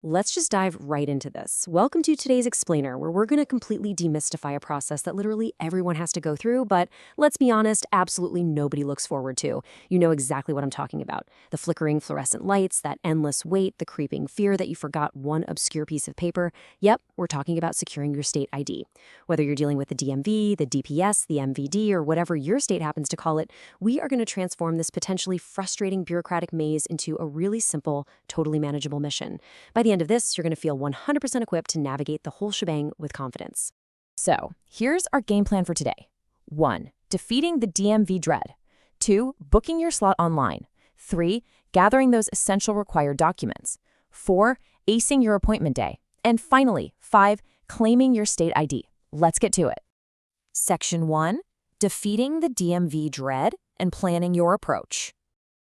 Let's just dive right into this. Welcome to today's Explainer, where we're going to completely demystify a process that literally everyone has to go through, but let's be honest, absolutely nobody looks forward to. You know exactly what I'm talking about. The flickering fluorescent lights, that endless wait, the creeping fear that you forgot one obscure piece of paper. Yep, we're talking about securing your state ID. Whether you're dealing with the DMV, the DPS, the MVD, or whatever your state happens to call it, we are going to transform this potentially frustrating bureaucratic maze into a really simple, totally manageable mission. By the end of this, you're going to feel 100% equipped to navigate the whole shebang with confidence. So, here's our game plan for today. 1. Defeating the DMV dread. 2. Booking your slot online. 3. Gathering those essential required documents. 4. Acing your appointment day. And finally, 5. Claiming your state ID. Let's get to it. Section 1. Defeating the DMV dread and planning your approach.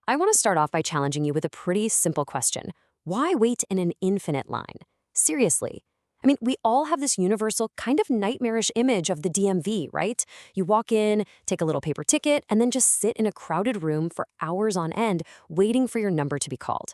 I want to start off by challenging you with a pretty simple question. Why wait in an infinite line? Seriously. I mean, we all have this universal kind of nightmarish image of the DMV, right? You walk in, take a little paper ticket, and then just sit in a crowded room for hours on end waiting for your number to be called.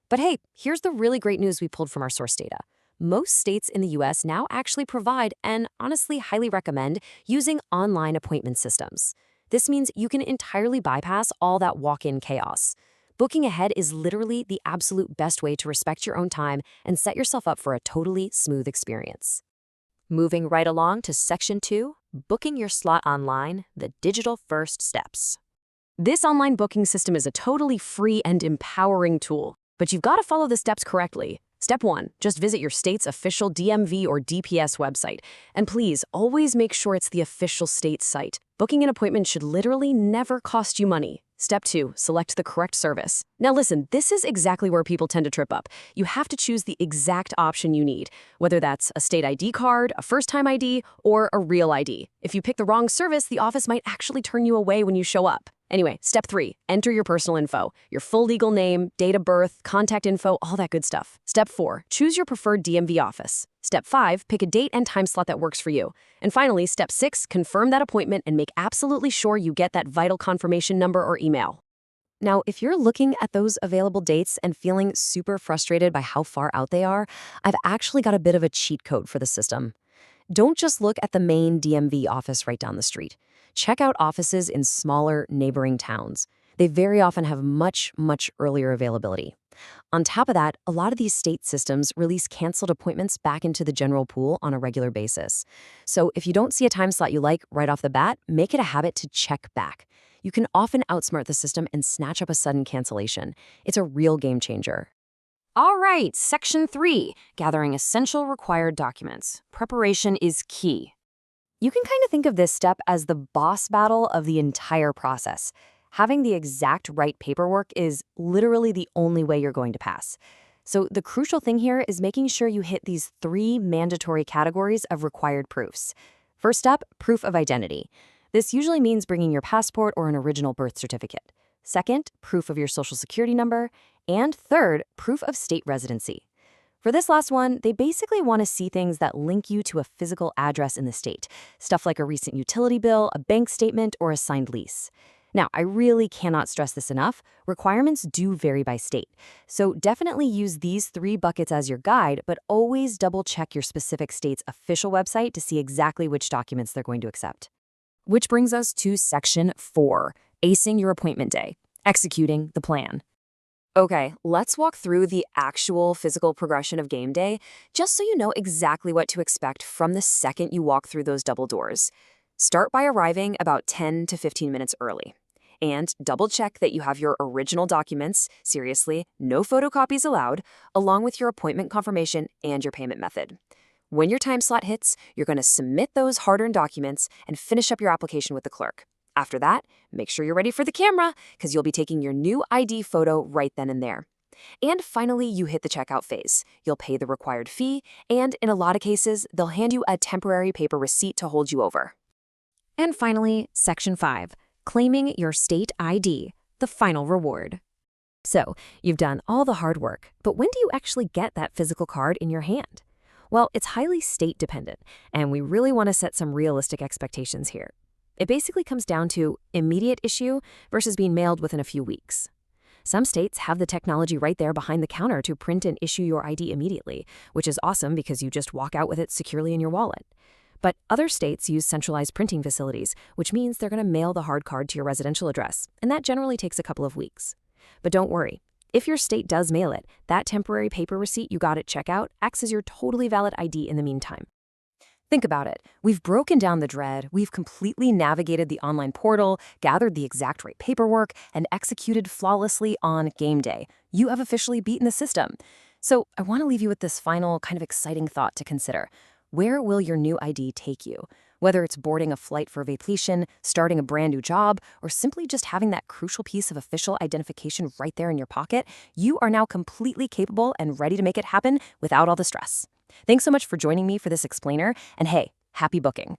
But hey, here's the really great news we pulled from our source data. Most states in the US now actually provide, and honestly highly recommend, using online appointment systems. This means you can entirely bypass all that walk-in chaos. Booking ahead is literally the absolute best way to respect your own time and set yourself up for a totally smooth experience. Moving right along to Section 2, Booking your slot online, the digital first steps. This online booking system is a totally free and empowering tool, but you've got to follow the steps correctly. Step 1, just visit your state's official DMV or DPS website. And please, always make sure it's the official state site. Booking an appointment should literally never cost you money. Step 2, select the correct service. Now listen, this is exactly where people tend to trip up. You have to choose the exact option you need, whether that's a state ID card, a first-time ID, or a real ID. If you pick the wrong service, the office might actually turn you away when you show up. Anyway, step 3, enter your personal info, your full legal name, date of birth, contact info, all that good stuff. Step 4, choose your preferred DMV office. Step 5, pick a date and time slot that works for you. And finally, step 6, confirm that appointment and make absolutely sure you get that vital confirmation number or email. Now, if you're looking at those available dates and feeling super frustrated by how far out they are, I've actually got a bit of a cheat code for the system. Don't just look at the main DMV office right down the street. Check out offices in smaller neighboring towns. They very often have much earlier availability. On top of that, a lot of these state systems release canceled appointments back into the general pool on a regular basis. So if you don't see a time slot you like right off the bat, make it a habit to check back. You can often outsmart the system and snatch up a sudden cancellation. It's a real game changer. All right, Section 3, Gathering essential required documents. Preparation is key. You can kind of think of this step as the boss battle of the entire process. Having the exact right paperwork is literally the only way you're going to pass. So the crucial thing here is making sure you hit these 3 mandatory categories of required proofs. First up, proof of identity. This usually means bringing your passport or an original birth certificate. Second, proof of your social security number. And third, proof of state residency. For this last one, they basically want to see things that link you to a physical address in the state, stuff like a recent utility bill, a bank statement, or a signed lease. Now, I really cannot stress this enough. Requirements do vary by state. So definitely use these 3 buckets as your guide, but always double-check your specific state's official website to see exactly which documents they're going to accept. Which brings us to Section 4, Acing your appointment day, executing the plan. Okay, let's walk through the actual physical progression of game day, just so you know exactly what to expect from the second you walk through those double doors. Start by arriving about 10 to 15 minutes early. And double-check that you have your original documents, seriously, no photocopies allowed, along with your appointment confirmation and your payment method. When your time slot hits, you're going to submit those hard-earned documents and finish up your application with the clerk. After that, make sure you're ready for the camera, because you'll be taking your new ID photo right then and there. And finally, you hit the checkout phase. You'll pay the required fee, and in a lot of cases, they'll hand you a temporary paper receipt to hold you over. And finally, Section 5, Claiming your state ID, the final reward. So, you've done all the hard work, but when do you actually get that physical card in your hand? Well, it's highly state dependent, and we really want to set some realistic expectations here. It basically comes down to immediate issue versus being mailed within a few weeks. Some states have the technology right there behind the counter to print and issue your ID immediately, which is awesome because you just walk out with it securely in your wallet. But other states use centralized printing facilities, which means they're going to mail the hard card to your residential address, and that generally takes a couple of weeks. But don't worry. If your state does mail it, that temporary paper receipt you got at checkout acts as your totally valid ID in the meantime. Think about it. We've broken down the dread, we've completely navigated the online portal, gathered the exact right paperwork, and executed flawlessly on game day. You have officially beaten the system. So I want to leave you with this final kind of exciting thought to consider. Where will your new ID take you? Whether it's boarding a flight for vacation, starting a brand new job, or simply just having that crucial piece of official identification right there in your pocket, you are now completely capable and ready to make it happen without all the stress. Thanks so much for joining me for this explainer, and hey, happy booking!